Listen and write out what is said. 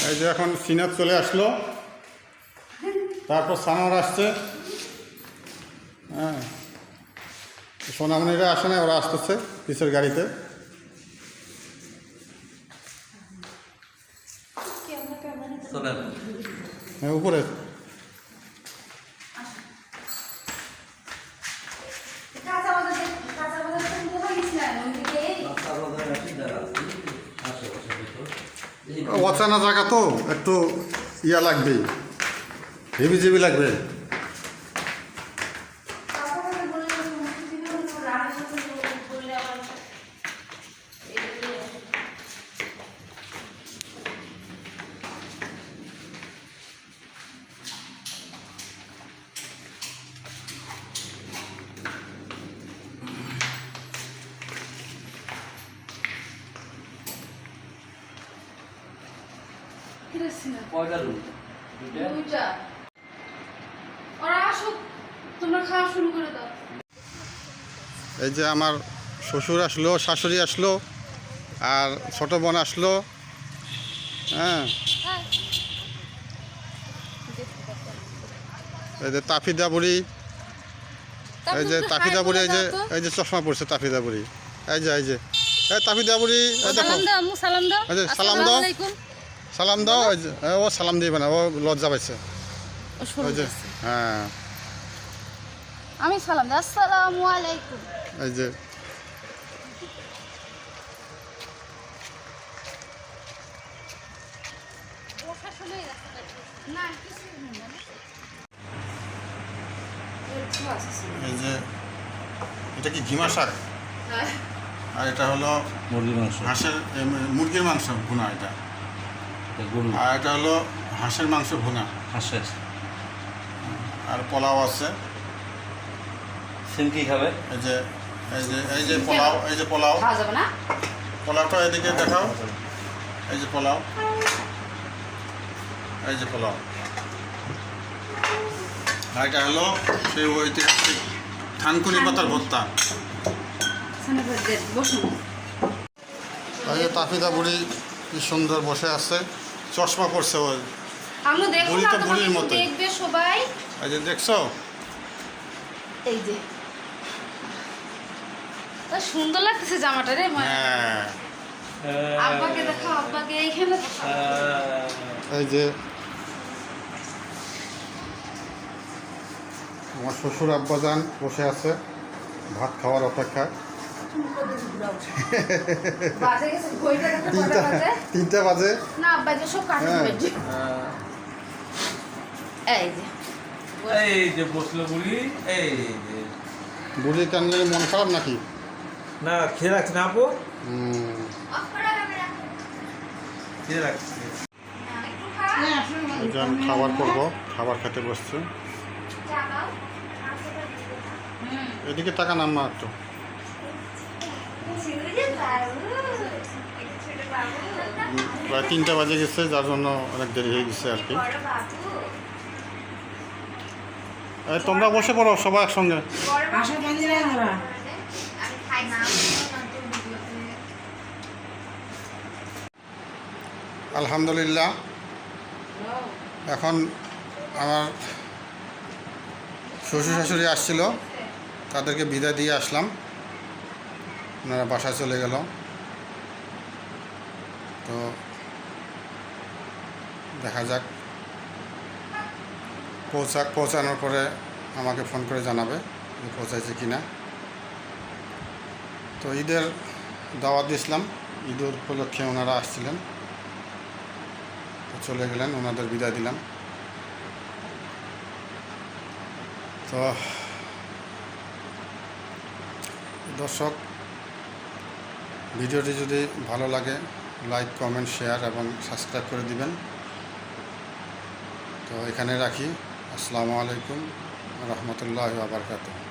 এই যে এখন সিনাত চলে আসলো, তারপর সানোয়ার আসছে। হ্যাঁ, সোনামণিরা আসে না, ওরা আসতেছে পিছের গাড়িতে। হ্যাঁ, উপরে অচানা জায়গা তো একটু ইয়া লাগবে, হেভি জেবি লাগবে। এই যে আমার শ্বশুর আসলো, শাশুড়ি আসলো, আর ছোট বোন আসলো। হ্যাঁ, এই যে তাফিদা বুড়ি, এই যে তাফিদা বুড়ি, এই যে চশমা পড়ছে তাফিদা বুড়ি, এই যে এই তাফিদা বুড়ি, এই দেখো, এই যে সালাম দাও, সালাম দাও। এই যে ও সালাম দিবে না, ও লজ্জা পাইছে। ওই যে হ্যাঁ, আমি সালাম দিই, আসসালামু আলাইকুম। এই যে এই যে এটা কি ঘিমা শাক, আর এটা হলো মুরগির মাংস, হাঁসের মুরগির মাংস ভুনা, এটা গরু, আর এটা হলো হাঁসের মাংস ভুনা, হাঁসের। আর পোলাও আছে। সিম কি খাবে? এই যে পোলাও, এই যে পোলাও, খাওয়া যাবে না? পোলাওটা এদিকে দেখাও। এই যে পোলাও, এই যে পোলাও, আর এটা হলো সেই ঐতিহাসিক থানকুনি পাতার ভর্তা। এই যে তাফিদা বুড়ি কি সুন্দর বসে আছে, চশমা পড়ছে, ওই বুড়ি তো বুড়ির মতো। দেখবে সবাই, এই যে দেখছো, এই যে সুন্দর লাগতেছে জামাটা রে। হ্যাঁ, আব্বাকে দেখাও, আব্বাকে এইখানে দেখাও। এই যে আমার শ্বশুর আব্বাজান বসে আছে ভাত খাওয়ার অপেক্ষায়। তিনটা বাজে না আব্বা যে সব কাটে হ্যাঁ। এই যে বসলো বুড়ি, এই যে বুড়ি কান্দি মন খারাপ নাকি? না, খেয়ে রাখছি না আপু, খেয়ে রাখছি। এই যে আমি খাবার করবো, খাবার খেতে বসছি। এদিকে টাকা নাম্মা একটু। প্রায় 3টা বাজে গেছে, যার জন্য অনেক দেরি হয়ে গেছে আর কি। এই তোমরা বসে পড়ো সবাই একসঙ্গে। আলহামদুলিল্লাহ, এখন আমার শ্বশুর শাশুড়ি আসছিল, তাদেরকে বিদায় দিয়ে আসলাম, ওনারা বাসায় চলে গেল। তো দেখা যাক, পৌঁছানোর পরে আমাকে ফোন করে জানাবে যে পৌঁছাইছে কি না। তো ঈদের দাওয়াত দিয়েছিলাম, ঈদের উপলক্ষে ওনারা আসছিলেন, চলে গেলেন, ওনাদের বিদায় দিলাম। তো দর্শক, ভিডিওটি যদি ভালো লাগে লাইক, কমেন্ট, শেয়ার এবং সাবস্ক্রাইব করে দিবেন। তো এখানে রাখি। আসসালামু আলাইকুম রহমতুল্লাহি ওয়া বারাকাতুহু।